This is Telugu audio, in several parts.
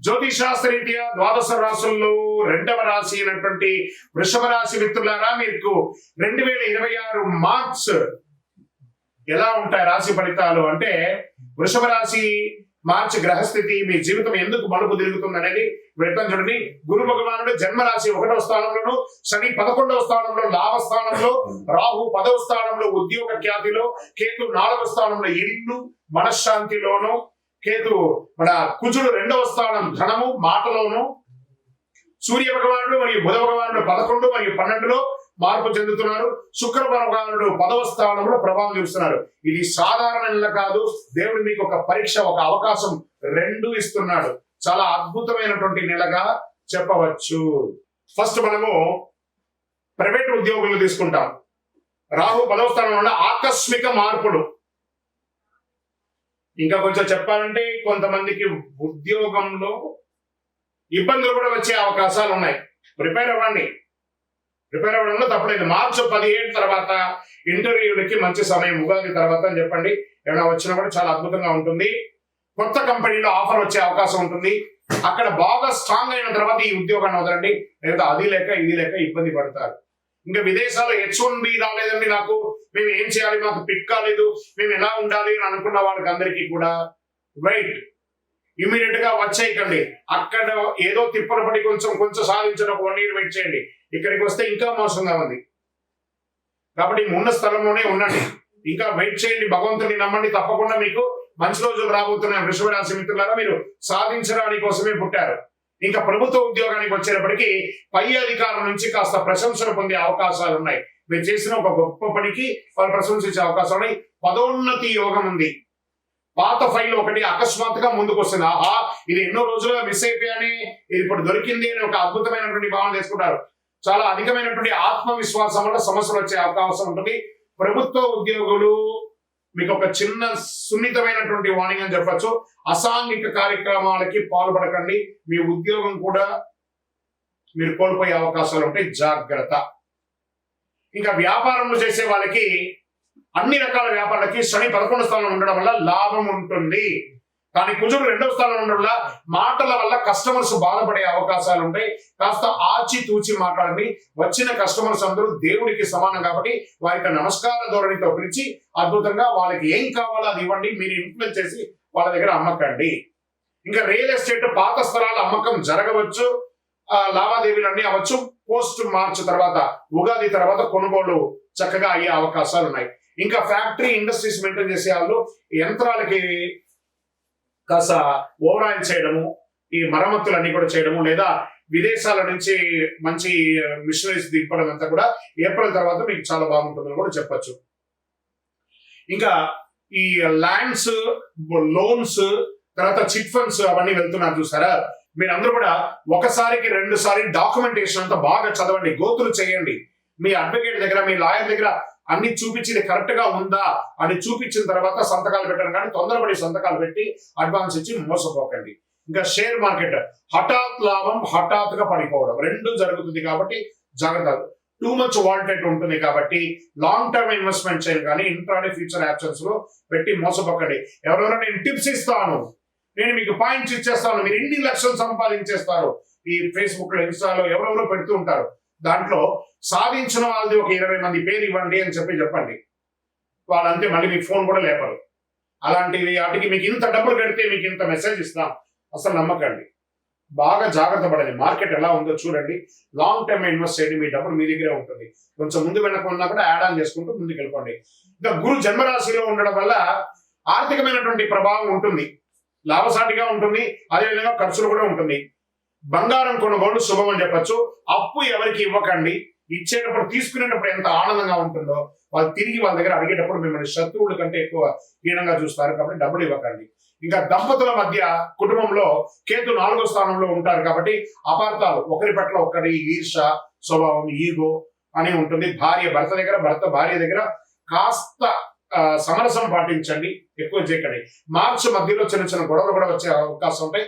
జ్యోతిశాస్త్రరీత్యా ద్వాదశ రాశుల్లో రెండవ రాశి అయినటువంటి వృషభ రాశి మిత్రులారా, మీకు 2026 మార్చ్ ఎలా ఉంటాయి రాశి ఫలితాలు అంటే, వృషభ రాశి మార్చి గ్రహస్థితి మీ జీవితం ఎందుకు మలుపు తిరుగుతుంది అనేది వెళ్తాను చూడండి. గురు భగవానుడు జన్మరాశి 1వ స్థానంలోను, శని 11వ స్థానంలో లాభ స్థానంలో, రాహు 10వ స్థానంలో ఉద్యోగ ఖ్యాతిలో, కేతు 4వ స్థానంలో ఇల్లు మనశ్శాంతిలోను, కేతు మన కుజుడు 2వ స్థానం ధనము మాటలోను, సూర్య భగవానుడు మరియు బుధ భగవానుడు 11 మరియు 12లో మార్పు చెందుతున్నారు. శుక్ర భగవానుడు 10వ స్థానంలో ప్రభావం చూస్తున్నారు. ఇది సాధారణ నెల కాదు. దేవుడు మీకు ఒక పరీక్ష, ఒక అవకాశం 2 ఇస్తున్నాడు. చాలా అద్భుతమైనటువంటి నెలగా చెప్పవచ్చు. ఫస్ట్ మనము ప్రైవేట్ ఉద్యోగులు తీసుకుంటాం. రాహు 10వ స్థానంలో ఉన్న ఆకస్మిక మార్పులు. ఇంకా కొంచెం చెప్పాలంటే కొంతమందికి ఉద్యోగంలో ఇబ్బందులు కూడా వచ్చే అవకాశాలు ఉన్నాయి. ప్రిపేర్ అవ్వడంలో తప్పలేదు. మార్చి 17 తర్వాత ఇంటర్వ్యూలకి మంచి సమయం, ఉగాది తర్వాత అని చెప్పండి. ఏమైనా వచ్చినా కూడా చాలా అద్భుతంగా ఉంటుంది. కొత్త కంపెనీలో ఆఫర్ వచ్చే అవకాశం ఉంటుంది. అక్కడ బాగా స్ట్రాంగ్ అయిన తర్వాత ఈ ఉద్యోగాన్ని వదలండి, లేదా అది లేక ఇది లేక ఇబ్బంది పడతారు. ఇంకా విదేశాల్లో H1B రాలేదండి, నాకు మేము ఏం చేయాలి, మాకు పిక్ కాలేదు, మేము ఎలా ఉండాలి అని అనుకున్న వాళ్ళకి అందరికీ కూడా వెయిట్, ఇమీడియట్ గా వచ్చేయకండి. అక్కడ ఏదో తిప్పలు పడి కొంచెం సాధించిన 1 year వెయిట్ చేయండి. ఇక్కడికి వస్తే ఇంకా మోసంగా ఉంది. కాబట్టి ఉన్న స్థలంలోనే ఉండండి, ఇంకా వెయిట్ చేయండి, భగవంతుని నమ్మండి. తప్పకుండా మీకు మంచి రోజులు రాబోతున్నాయి. వృషభ రాశి మిత్రులారా, మీరు సాధించడానికి కోసమే పుట్టారు. ఇంకా ప్రభుత్వ ఉద్యోగానికి వచ్చేటప్పటికి పై అధికారం నుంచి కాస్త ప్రశంసలు పొందే అవకాశాలు ఉన్నాయి. మీరు చేసిన ఒక గొప్ప పనికి వాళ్ళు ప్రశంసించే అవకాశాలు ఉన్నాయి. పదోన్నతి యోగం ఉంది. పాత ఫైల్ ఒకటి అకస్మాత్తుగా ముందుకు వస్తుంది. ఆహా, ఇది ఎన్నో రోజులుగా మిస్ అయిపోయాని, ఇది ఇప్పుడు దొరికింది అని ఒక అద్భుతమైనటువంటి భావన చేసుకుంటారు. చాలా అధికమైనటువంటి ఆత్మవిశ్వాసం వల్ల సమస్యలు వచ్చే అవకాశం ఉంటుంది. ప్రభుత్వ ఉద్యోగులు మీకు ఒక చిన్న సున్నితమైనటువంటి వార్నింగ్ అని చెప్పచ్చు. అసాంఘిక కార్యక్రమాలకి పాల్పడకండి. మీ ఉద్యోగం కూడా మీరు కోల్పోయే అవకాశాలు ఉంటాయి, జాగ్రత్త. ఇంకా వ్యాపారంలో చేసే వాళ్ళకి, అన్ని రకాల వ్యాపారాలకి శని 11వ స్థానంలో ఉండడం వల్ల లాభం ఉంటుంది. కానీ కుజుడు 2వ స్థానంలో ఉండడం వల్ల మాటల వల్ల కస్టమర్స్ బాధపడే అవకాశాలు ఉంటాయి. కాస్త ఆచితూచి మాట్లాడండి. వచ్చిన కస్టమర్స్ అందరూ దేవుడికి సమానం కాబట్టి వారికి నమస్కార ధోరణితో పిలిచి అద్భుతంగా వాళ్ళకి ఏం కావాలో అది ఇవ్వండి. మీరు ఇన్ఫ్లుయెన్స్ చేసి వాళ్ళ దగ్గర అమ్మకండి. ఇంకా రియల్ ఎస్టేట్ పాత స్థలాల అమ్మకం జరగవచ్చు, లావాదేవీలన్నీ అవ్వచ్చు. పోస్ట్ మార్చ్ తర్వాత, ఉగాది తర్వాత కొనుగోలు చక్కగా అయ్యే అవకాశాలు ఉన్నాయి. ఇంకా ఫ్యాక్టరీ ఇండస్ట్రీస్ మెయింటైన్ చేసే వాళ్ళు యంత్రాలకి కాస్త ఓవర్ ఆయిల్ చేయడము, ఈ మరమ్మతులన్నీ కూడా చేయడము, లేదా విదేశాల నుంచి మంచి మిషనరీస్ దింపడం అంతా కూడా ఏప్రిల్ తర్వాత మీకు చాలా బాగుంటుందని కూడా చెప్పచ్చు. ఇంకా ఈ ల్యాండ్స్, లోన్స్, తర్వాత చిట్ ఫండ్స్ అవన్నీ వెళ్తున్నారు చూసారా. మీరందరూ కూడా ఒకసారికి 2 సార్లు డాక్యుమెంటేషన్ అంతా బాగా చదవండి, గోతులు చేయండి. మీ అడ్వకేట్ దగ్గర, మీ లాయర్ దగ్గర అన్ని చూపించి కరెక్ట్ గా ఉందా అని చూపించిన తర్వాత సంతకాలు పెట్టడం. కానీ తొందరపడి సంతకాలు పెట్టి అడ్వాన్స్ ఇచ్చి మోసపోకండి. ఇంకా షేర్ మార్కెట్ హఠాత్ లాభం, హఠాత్తుగా పడిపోవడం 2 జరుగుతుంది కాబట్టి జాగ్రత్త. టూ మచ్ వాల్టెడ్ ఉంటుంది కాబట్టి లాంగ్ టర్మ్ ఇన్వెస్ట్మెంట్ చేయాలి. కానీ ఇంట్రాడే ఫ్యూచర్ ఆప్షన్స్ లో పెట్టి మోసపోకండి. ఎవరెవరో నేను టిప్స్ ఇస్తాను, నేను మీకు పాయింట్స్ ఇచ్చేస్తాను, మీరు ఎన్ని లక్షలు సంపాదించేస్తారు, ఈ ఫేస్బుక్ లో, ఇన్స్టాలో ఎవరెవరో పెడుతూ ఉంటారు. దాంట్లో సాధించిన వాళ్ళది ఒక 20 మంది పేరు ఇవ్వండి అని చెప్పండి. వాళ్ళంతే, మళ్ళీ మీ ఫోన్ కూడా లేపరు. అలాంటివి వాటికి మీకు ఇంత డబ్బులు కడితే మీకు ఇంత మెసేజ్ ఇస్తాం, అసలు నమ్మకండి. బాగా జాగ్రత్త పడండి. మార్కెట్ ఎలా ఉందో చూడండి. లాంగ్ టర్మ్ ఇన్వెస్ట్ చేయండి. మీ డబ్బులు మీ దగ్గరే ఉంటుంది. కొంచెం ముందు వెనకున్నా కూడా యాడ్ ఆన్ చేసుకుంటూ ముందుకు వెళ్ళిపోండి. ఇంకా గురు జన్మరాశిలో ఉండడం వల్ల ఆర్థికమైనటువంటి ప్రభావం ఉంటుంది, లాభసాటిగా ఉంటుంది. అదేవిధంగా ఖర్చులు కూడా ఉంటుంది. బంగారం కొనుగోలు శుభం అని చెప్పచ్చు. అప్పు ఎవరికి ఇవ్వకండి. ఇచ్చేటప్పుడు, తీసుకునేటప్పుడు ఎంత ఆనందంగా ఉంటుందో, వాళ్ళు తిరిగి వాళ్ళ దగ్గర అడిగేటప్పుడు మిమ్మల్ని శత్రువుల కంటే ఎక్కువ హీనంగా చూస్తారు. కాబట్టి డబ్బులు ఇవ్వకండి. ఇంకా దంపతుల మధ్య కుటుంబంలో కేతు 4వ స్థానంలో ఉంటారు కాబట్టి అపార్థాలు, ఒకరి పట్ల ఒకరి ఈర్ష స్వభావం, ఈగో అని ఉంటుంది. భార్య భర్త దగ్గర, భర్త భార్య దగ్గర కాస్త సమరసం పాటించండి, ఎక్కువ చేయకండి. మార్చి మధ్యలో చిన్న గొడవలు కూడా వచ్చే అవకాశం ఉంటాయి.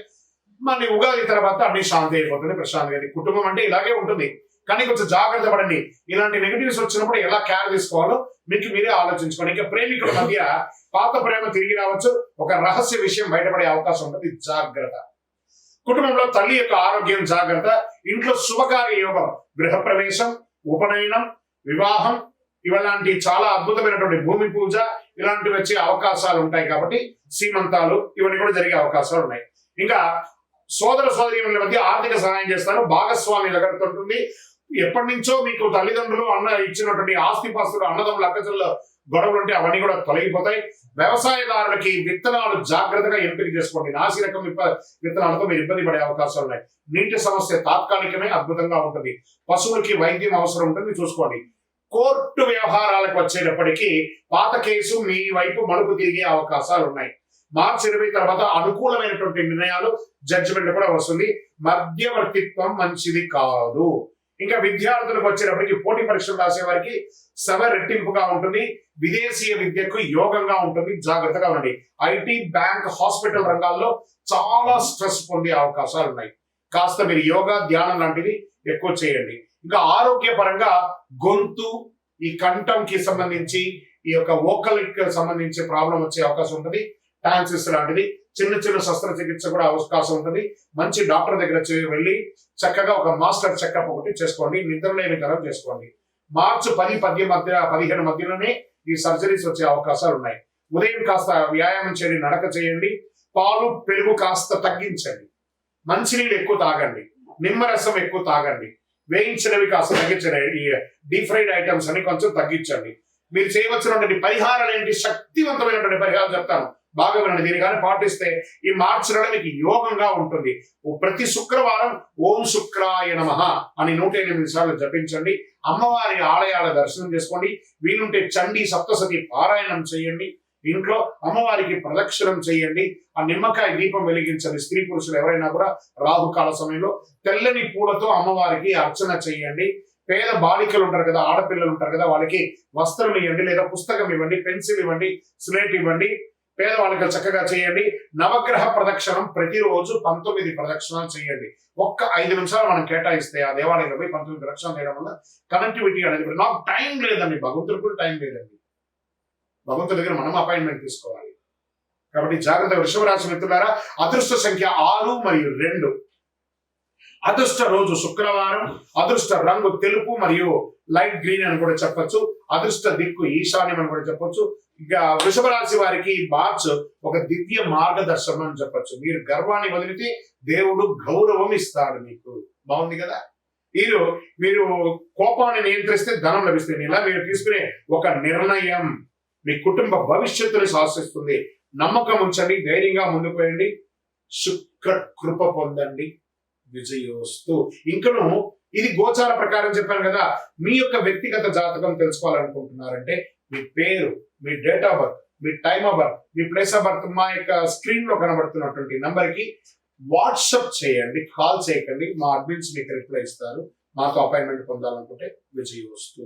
మళ్ళీ ఉగాది తర్వాత అన్ని శాంతి అయిపోతుంది, ప్రశాంతి. కుటుంబం అంటే ఇలాగే ఉంటుంది. కానీ కొంచెం జాగ్రత్త పడండి. ఇలాంటి నెగిటివ్స్ వచ్చినప్పుడు ఎలా కేర్ తీసుకోవాలో మీకు మీరే ఆలోచించుకోండి. ఇంకా ప్రేమికుల మధ్య పాత ప్రేమ తిరిగి రావచ్చు, ఒక రహస్య విషయం బయటపడే అవకాశం ఉంటుంది, జాగ్రత్త. కుటుంబంలో తల్లి యొక్క ఆరోగ్యం జాగ్రత్త, ఇంట్లో శుభకార్య యోగం, గృహప్రవేశం, ఉపనయనం, వివాహం, ఇలాంటి చాలా అద్భుతమైనటువంటి భూమి పూజ ఇలాంటివి వచ్చే అవకాశాలు ఉంటాయి. కాబట్టి సీమంతాలు ఇవన్నీ కూడా జరిగే అవకాశాలు ఉన్నాయి. ఇంకా సోదర సోదరీల మధ్య ఆర్థిక సహాయం చేస్తారు, భాగస్వామి ఉంటుంది. ఎప్పటి నుంచో మీకు తల్లిదండ్రులు ఇచ్చినటువంటి ఆస్తిపాస్తులు, అన్నదమ్ములు, అక్కచెల్ల గొడవలు ఉంటే అవన్నీ కూడా తొలగిపోతాయి. వ్యవసాయదారులకి విత్తనాలు జాగ్రత్తగా ఎంపిక చేసుకోండి. నాసి రకం విత్తనాలతో మీరు ఇబ్బంది పడే అవకాశాలు ఉన్నాయి. నీటి సమస్య తాత్కాలికమే, అద్భుతంగా ఉంటుంది. పశువులకి వైద్యం అవసరం ఉంటుంది, చూసుకోండి. కోర్టు వ్యవహారాలకు వచ్చేటప్పటికీ పాత కేసు మీ వైపు మలుపు తిరిగే అవకాశాలు ఉన్నాయి. మార్చి 20 తర్వాత అనుకూలమైనటువంటి నిర్ణయాలు, జడ్జిమెంట్ కూడా వస్తుంది. మధ్యవర్తిత్వం మంచిది కాదు. ఇంకా విద్యార్థులకు వచ్చేటప్పటికి పోటీ పరీక్షలు రాసే వారికి శ్రమ రెట్టింపుగా ఉంటుంది. విదేశీయ విద్యకు యోగంగా ఉంటుంది, జాగ్రత్తగా ఉండండి. ఐటీ, బ్యాంక్, హాస్పిటల్ రంగాల్లో చాలా స్ట్రెస్ పొందే అవకాశాలు ఉన్నాయి. కాస్త మీరు యోగా, ధ్యానం లాంటివి ఎక్కువ చేయండి. ఇంకా ఆరోగ్యపరంగా గొంతు, ఈ కంఠంకి సంబంధించి, ఈ యొక్క వోకల్కి సంబంధించి ప్రాబ్లం వచ్చే అవకాశం ఉంటుంది. టాన్సిస్ లాంటిది, చిన్న చిన్న శస్త్రచికిత్స కూడా అవకాశం ఉంటుంది. మంచి డాక్టర్ దగ్గర వెళ్ళి చక్కగా ఒక మాస్టర్ చెకప్ ఒకటి చేసుకోండి. నిద్రలేని తరం చేసుకోండి. మార్చి 10-15 మధ్యలోనే ఈ సర్జరీస్ వచ్చే అవకాశాలు ఉన్నాయి. ఉదయం కాస్త వ్యాయామం చేయండి, నడక చేయండి. పాలు, పెరుగు కాస్త తగ్గించండి. మంచినీళ్ళు ఎక్కువ తాగండి. నిమ్మరసం ఎక్కువ తాగండి. వేయించినవి కాస్త తగ్గించండి. డీప్ ఫ్రైడ్ ఐటమ్స్ అని కొంచెం తగ్గించండి. మీరు చేయవలసినటువంటి పరిహారాలు ఏంటి? శక్తివంతమైనటువంటి పరిహారాలు చెప్తాను, బాగా వినండి. దీన్ని కానీ పాటిస్తే ఈ మార్చి నెల మీకు యోగంగా ఉంటుంది. ప్రతి శుక్రవారం ఓం శుక్రాయ నమః అని 108 సార్లు జపించండి. అమ్మవారి ఆలయాల దర్శనం చేసుకోండి. వీలుంటే చండీ సప్తసతి పారాయణం చేయండి. ఇంట్లో అమ్మవారికి ప్రదక్షిణం చేయండి. ఆ నిమ్మకాయ దీపం వెలిగించండి. స్త్రీ పురుషులు ఎవరైనా కూడా రాహుకాల సమయంలో తెల్లని పూలతో అమ్మవారికి అర్చన చేయండి. పేద బాలికలు ఉంటారు కదా, ఆడపిల్లలు ఉంటారు కదా, వాళ్ళకి వస్త్రం ఇవ్వండి, లేదా పుస్తకం ఇవ్వండి, పెన్సిల్ ఇవ్వండి, స్లేట్ ఇవ్వండి. పేదవాళ్ళకి చక్కగా చేయండి. నవగ్రహ ప్రదక్షిణం ప్రతిరోజు 19 ప్రదక్షిణాలు చేయండి. ఒక్క 5 నిమిషాలు మనం కేటాయిస్తే ఆ దేవాలయంలో పోయి 19 ప్రదక్షిణాలు చేయడం వల్ల కనెక్టివిటీ అనేది, నాకు టైం లేదండి, భగవంతుడికి కూడా టైం లేదండి. భగవంతుడి దగ్గర మనం అపాయింట్మెంట్ తీసుకోవాలి. కాబట్టి జాగ్రత్త. వృషభ రాశి మిత్రులారా, అదృష్ట సంఖ్య 6 మరియు 2. అదృష్ట రోజు శుక్రవారం. అదృష్ట రంగు తెలుపు మరియు లైట్ గ్రీన్ అని కూడా చెప్పొచ్చు. అదృష్ట దిక్కు ఈశాన్యం అని కూడా చెప్పొచ్చు. ఇక వృషభ రాశి వారికి మార్చ్ ఒక దివ్య మార్గదర్శనం అని చెప్పొచ్చు. మీరు గర్వాన్ని వదిలితే దేవుడు గౌరవం ఇస్తాడు మీకు. బాగుంది కదా. మీరు కోపాన్ని నియంత్రిస్తే ధనం లభిస్తుంది. ఇలా మీరు తీసుకునే ఒక నిర్ణయం మీ కుటుంబ భవిష్యత్తుని శాసిస్తుంది. నమ్మకం ఉంచండి, ధైర్యంగా ముందుకు పోయండి. శుక్ర కృప పొందండి. విజయోస్తు. ఇంకను ఇది గోచార ప్రకారం చెప్పాను కదా. మీ యొక్క వ్యక్తిగత జాతకం తెలుసుకోవాలనుకుంటున్నారంటే మీ పేరు, మీ డేట్ ఆఫ్ బర్త్, మీ టైమ్ ఆఫ్ బర్త్, మీ ప్లేస్ ఆఫ్ బర్త్ మా యొక్క స్క్రీన్ లో కనబడుతున్నటువంటి నంబర్ కి వాట్సాప్ చేయండి, కాల్ చేయకండి. మా అడ్మిన్స్ మీకు రిప్లై ఇస్తారు. మాతో అపాయింట్మెంట్ పొందాలనుకుంటే విజయోస్తు.